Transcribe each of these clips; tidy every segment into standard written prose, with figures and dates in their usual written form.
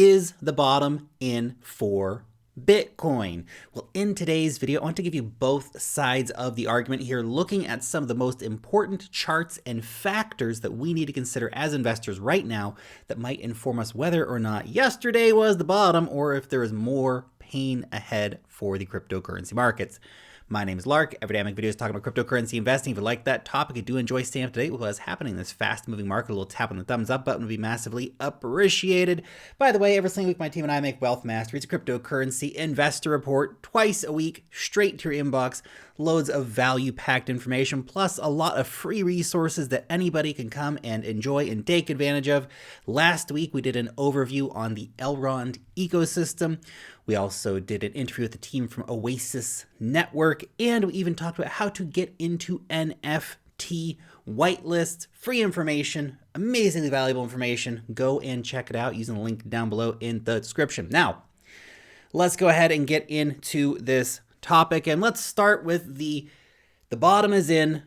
Is the bottom in for Bitcoin? Well, in today's video, I want to give you both sides of the argument here, looking at some of the most important charts and factors that we need to consider as investors right now that might inform us whether or not yesterday was the bottom or if there is more pain ahead for the cryptocurrency markets. My name is Lark. Every day I make videos talking about cryptocurrency investing. If you like that topic, I do enjoy staying up to date with what's happening in this fast-moving market. A little tap on the thumbs up button would be massively appreciated. By the way, every single week my team and I make Wealth Mastery. It's a cryptocurrency investor report twice a week, straight to your inbox. Loads of value-packed information, plus a lot of free resources that anybody can come and enjoy and take advantage of. Last week, we did an overview on the Elrond ecosystem. We also did an interview with the team from Oasis Network, and we even talked about how to get into NFT whitelists. Free information, amazingly valuable information. Go and check it out using the link down below in the description. Now, let's go ahead and get into this topic, and let's start with the bottom is in,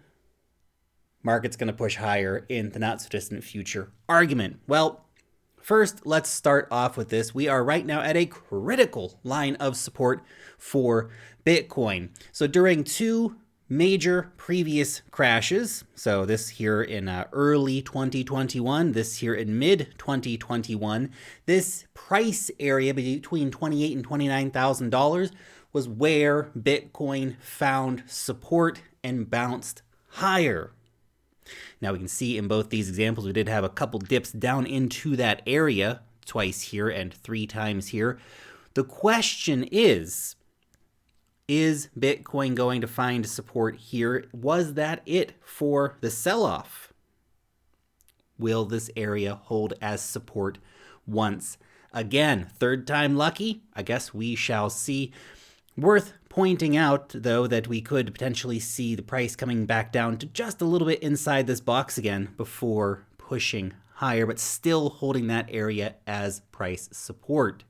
market's going to push higher in the not so distant future argument. Well, first, let's start off with this. We are right now at a critical line of support for Bitcoin. So during two major previous crashes, so this here in early 2021, this here in mid 2021, this price area between $28,000 and $29,000 was where Bitcoin found support and bounced higher. Now we can see in both these examples, we did have a couple dips down into that area, twice here and 3 times here. The question is Bitcoin going to find support here? Was that it for the sell-off? Will this area hold as support once again? Third time lucky? I guess we shall see. Worth pointing out, though, that we could potentially see the price coming back down to just a little bit inside this box again before pushing higher, but still holding that area as price support.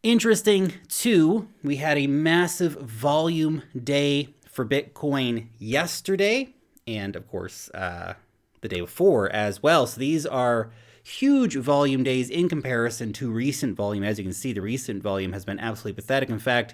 Interesting, too, we had a massive volume day for Bitcoin yesterday, and of course, the day before as well. So these are huge volume days in comparison to recent volume. As you can see, the recent volume has been absolutely pathetic. In fact,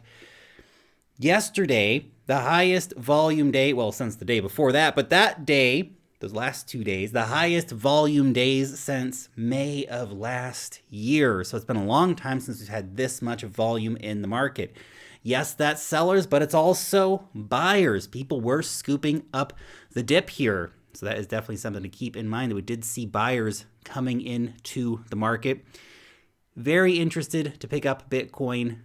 yesterday, the highest volume day, well, since the day before that, but that day, those last 2 days, the highest volume days since May of last year. So it's been a long time since we've had this much volume in the market. Yes, that's sellers, but it's also buyers. People were scooping up the dip here. So that is definitely something to keep in mind, that we did see buyers coming into the market. Very interested to pick up Bitcoin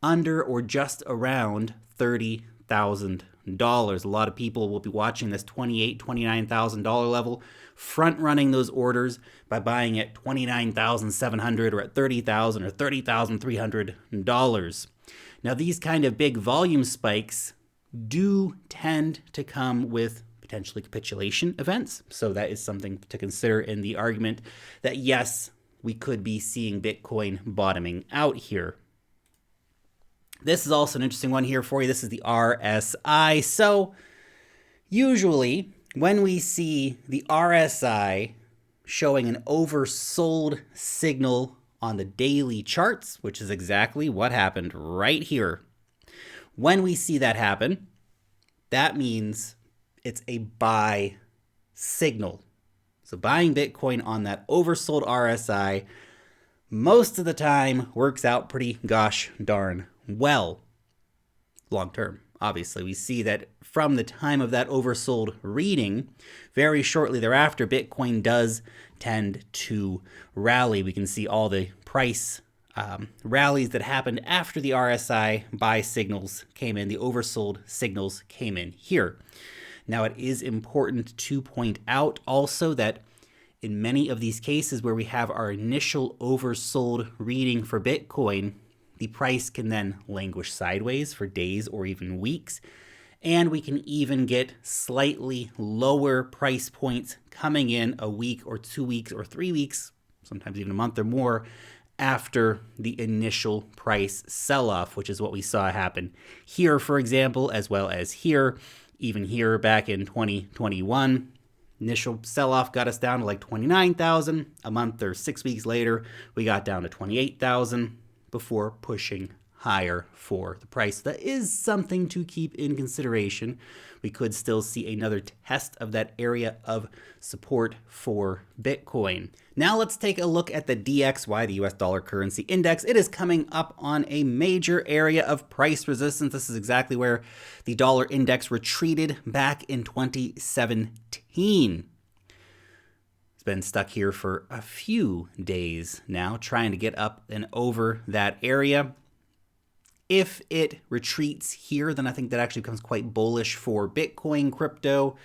under or just around $30,000. A lot of people will be watching this $28,000, $29,000 level, front-running those orders by buying at $29,700 or at $30,000 or $30,300. Now, these kind of big volume spikes do tend to come with potentially capitulation events. So that is something to consider in the argument that, yes, we could be seeing Bitcoin bottoming out here. This is also an interesting one here for you. This is the RSI. So usually when we see the RSI showing an oversold signal on the daily charts, which is exactly what happened right here. When we see that happen, that means it's a buy signal. So buying Bitcoin on that oversold RSI most of the time works out pretty gosh darn well. Long term, obviously, we see that from the time of that oversold reading, very shortly thereafter, Bitcoin does tend to rally. We can see all the price rallies that happened after the RSI buy signals came in, the oversold signals came in here. Now, it is important to point out also that in many of these cases where we have our initial oversold reading for Bitcoin, the price can then languish sideways for days or even weeks, and we can even get slightly lower price points coming in a week or 2 weeks or 3 weeks, sometimes even a month or more, after the initial price sell-off, which is what we saw happen here, for example, as well as here. Even here back in 2021, Initial sell-off got us down to like 29,000. A month or 6 weeks later, we got down to 28,000 before pushing higher for the price. That is something to keep in consideration. We could still see another test of that area of support for Bitcoin. Now let's take a look at the DXY, the US dollar currency index. It is coming up on a major area of price resistance. This is exactly where the dollar index retreated back in 2017. It's been stuck here for a few days now, trying to get up and over that area. If it retreats here, then I think that actually becomes quite bullish for Bitcoin, crypto,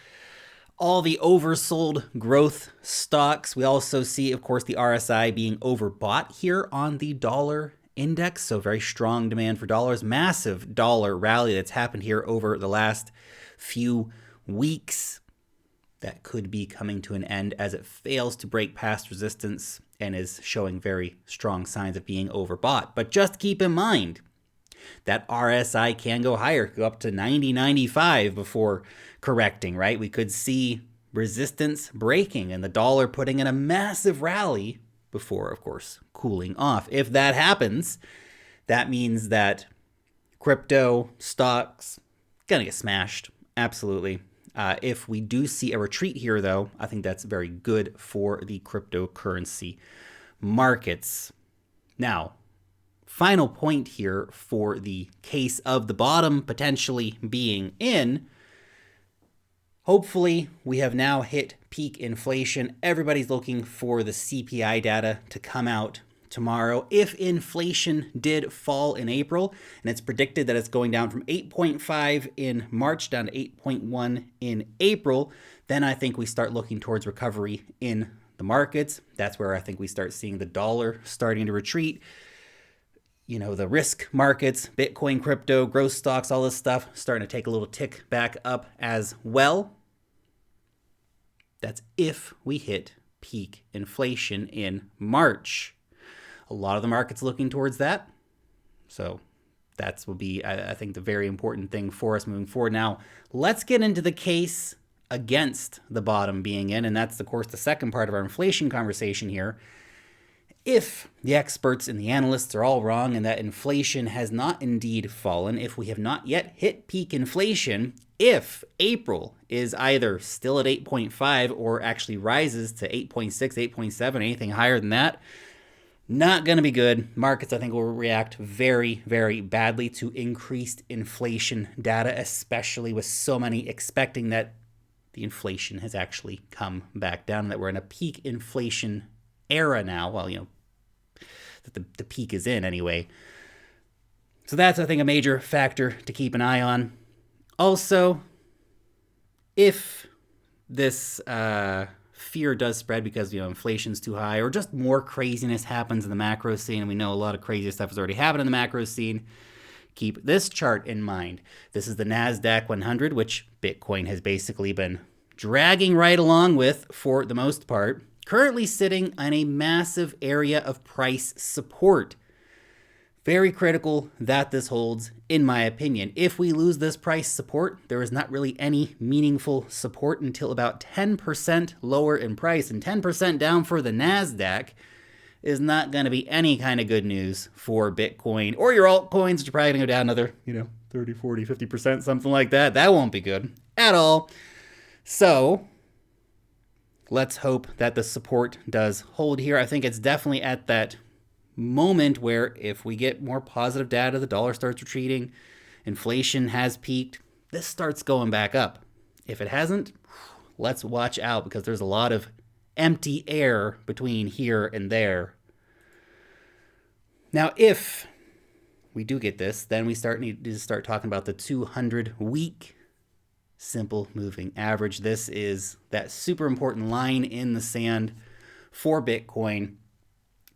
all the oversold growth stocks. We also see, of course, the RSI being overbought here on the dollar index. So very strong demand for dollars, massive dollar rally that's happened here over the last few weeks. That could be coming to an end as it fails to break past resistance and is showing very strong signs of being overbought. But just keep in mind, that RSI can go higher, go up to 90, 95 before correcting, right? We could see resistance breaking and the dollar putting in a massive rally before, of course, cooling off. If that happens, that means that crypto stocks gonna get smashed. Absolutely. If we do see a retreat here, though, I think that's very good for the cryptocurrency markets. Now, final point here for the case of the bottom potentially being in. Hopefully, we have now hit peak inflation. Everybody's looking for the CPI data to come out tomorrow. If inflation did fall in April, and it's predicted that it's going down from 8.5 in March down to 8.1 in April, then I think we start looking towards recovery in the markets. That's where I think we start seeing the dollar starting to retreat. You know, the risk markets, Bitcoin, crypto, growth stocks, all this stuff starting to take a little tick back up as well. That's if we hit peak inflation in March. A lot of the markets looking towards that. So that will be, I think, the very important thing for us moving forward. Now, let's get into the case against the bottom being in, and that's, of course, the second part of our inflation conversation here. If the experts and the analysts are all wrong and that inflation has not indeed fallen, if we have not yet hit peak inflation, if April is either still at 8.5 or actually rises to 8.6, 8.7, anything higher than that, not going to be good. Markets, I think, will react very, very badly to increased inflation data, especially with so many expecting that the inflation has actually come back down, that we're in a peak inflation era now. Well, you know, that the peak is in anyway. So that's, I think, a major factor to keep an eye on. Also, if this fear does spread because, you know, inflation's too high or just more craziness happens in the macro scene, and we know a lot of crazy stuff has already happened in the macro scene, keep this chart in mind. This is the NASDAQ 100, which Bitcoin has basically been dragging right along with for the most part. Currently sitting on a massive area of price support. Very critical that this holds, in my opinion. If we lose this price support, there is not really any meaningful support until about 10% lower in price, and 10% down for the NASDAQ is not going to be any kind of good news for Bitcoin or your altcoins, which are probably going to go down another, 30, 40, 50%, something like that. That won't be good at all. So let's hope that the support does hold here. I think it's definitely at that moment where if we get more positive data, the dollar starts retreating, inflation has peaked, this starts going back up. If it hasn't, let's watch out, because there's a lot of empty air between here and there. Now, if we do get this, then we need to start talking about the 200-week simple moving average. This is that super important line in the sand for Bitcoin.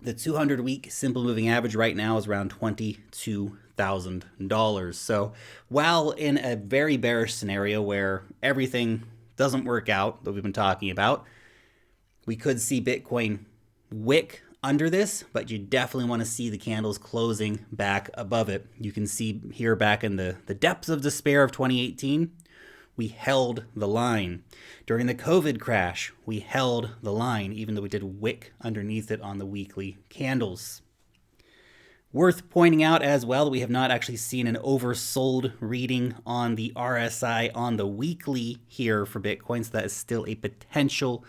The 200-week simple moving average right now is around $22,000. So while in a very bearish scenario where everything doesn't work out that we've been talking about, we could see Bitcoin wick under this, but you definitely want to see the candles closing back above it. You can see here back in the depths of despair of 2018, we held the line. During the COVID crash, we held the line, even though we did wick underneath it on the weekly candles. Worth pointing out as well that we have not actually seen an oversold reading on the RSI on the weekly here for Bitcoin, so that is still a potential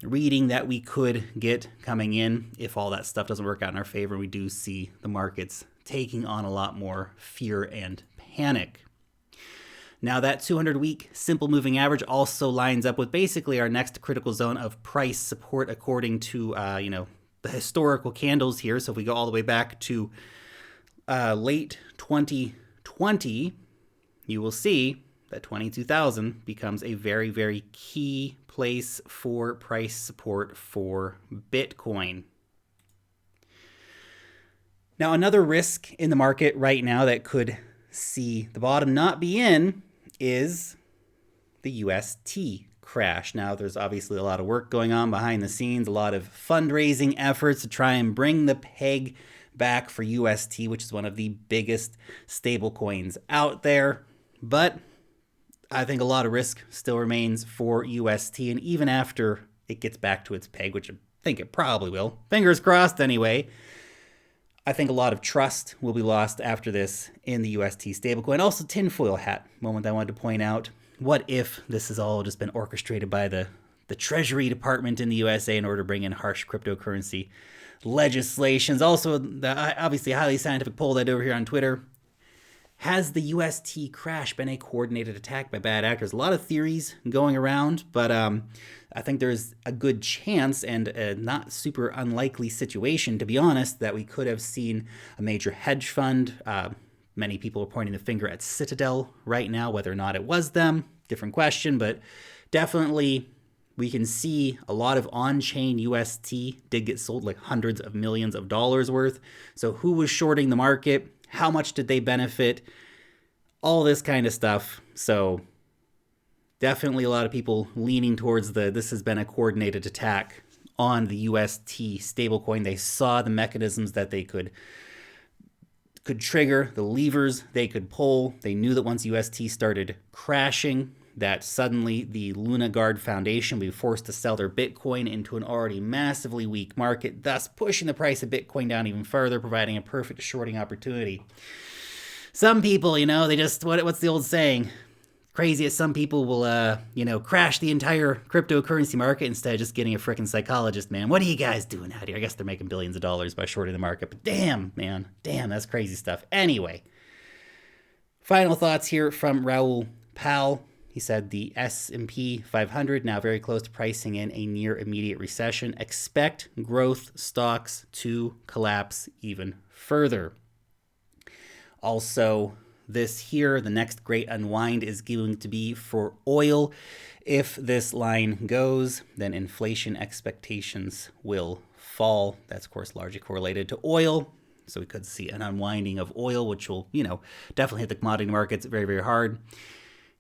reading that we could get coming in if all that stuff doesn't work out in our favor. We do see the markets taking on a lot more fear and panic. Now that 200-week simple moving average also lines up with basically our next critical zone of price support according to the historical candles here. So if we go all the way back to late 2020, you will see that 22,000 becomes a very, very key place for price support for Bitcoin. Now, another risk in the market right now that could see the bottom not be in is the UST crash. Now, there's obviously a lot of work going on behind the scenes, a lot of fundraising efforts to try and bring the peg back for UST, which is one of the biggest stable coins out there. But I think a lot of risk still remains for UST, and even after it gets back to its peg, which I think it probably will, fingers crossed anyway, I think a lot of trust will be lost after this in the UST stablecoin. Also, tinfoil hat moment I wanted to point out. What if this has all just been orchestrated by the Treasury Department in the USA in order to bring in harsh cryptocurrency legislations? Also, the obviously highly scientific poll that I did over here on Twitter. Has the UST crash been a coordinated attack by bad actors? A lot of theories going around, but I think there's a good chance and a not super unlikely situation, to be honest, that we could have seen a major hedge fund. Many people are pointing the finger at Citadel right now, whether or not it was them, different question, but definitely we can see a lot of on-chain UST did get sold, like hundreds of millions of dollars worth. So who was shorting the market? How much did they benefit? All this kind of stuff. So definitely a lot of people leaning towards this has been a coordinated attack on the UST stablecoin. They saw the mechanisms that they could trigger, the levers they could pull. They knew that once UST started crashing, that suddenly the Luna Guard Foundation would be forced to sell their Bitcoin into an already massively weak market, thus pushing the price of Bitcoin down even further, providing a perfect shorting opportunity. Some people, they just, what's the old saying? Crazy as some people will, crash the entire cryptocurrency market instead of just getting a freaking psychologist, man. What are you guys doing out here? I guess they're making billions of dollars by shorting the market, but damn, man. Damn, that's crazy stuff. Anyway, final thoughts here from Raoul Pal. He said the S&P 500 now very close to pricing in a near immediate recession. Expect growth stocks to collapse even further. Also, this here, the next great unwind is going to be for oil. If this line goes, then inflation expectations will fall. That's, of course, largely correlated to oil. So we could see an unwinding of oil, which will, definitely hit the commodity markets very, very hard.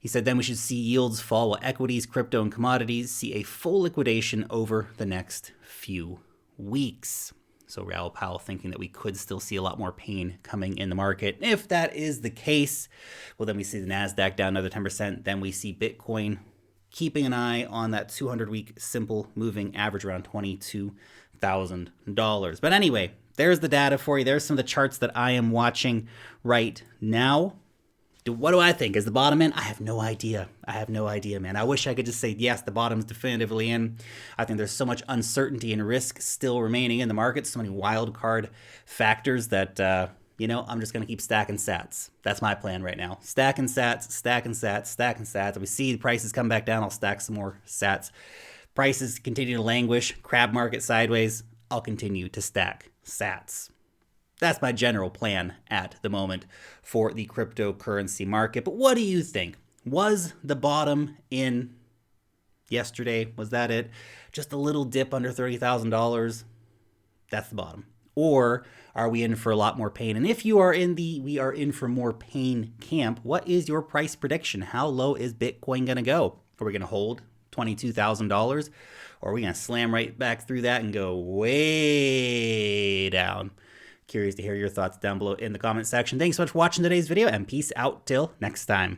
He said then we should see yields fall while equities, crypto, and commodities see a full liquidation over the next few weeks. So Raoul Pal thinking that we could still see a lot more pain coming in the market. If that is the case, well, then we see the NASDAQ down another 10%. Then we see Bitcoin keeping an eye on that 200-week simple moving average around $22,000. But anyway, there's the data for you. There's some of the charts that I am watching right now. What do I think? Is the bottom in? I have no idea. Man. I wish I could just say, yes, the bottom's definitively in. I think there's so much uncertainty and risk still remaining in the market, so many wild card factors that, I'm just going to keep stacking sats. That's my plan right now. Stacking sats. If we see the prices come back down, I'll stack some more sats. Prices continue to languish, crab market sideways, I'll continue to stack sats. That's my general plan at the moment for the cryptocurrency market. But what do you think? Was the bottom in yesterday? Was that it? Just a little dip under $30,000? That's the bottom. Or are we in for a lot more pain? And if you are in the we are in for more pain camp, what is your price prediction? How low is Bitcoin going to go? Are we going to hold $22,000? Or are we going to slam right back through that and go way down? Curious to hear your thoughts down below in the comment section. Thanks so much for watching today's video, and peace out till next time.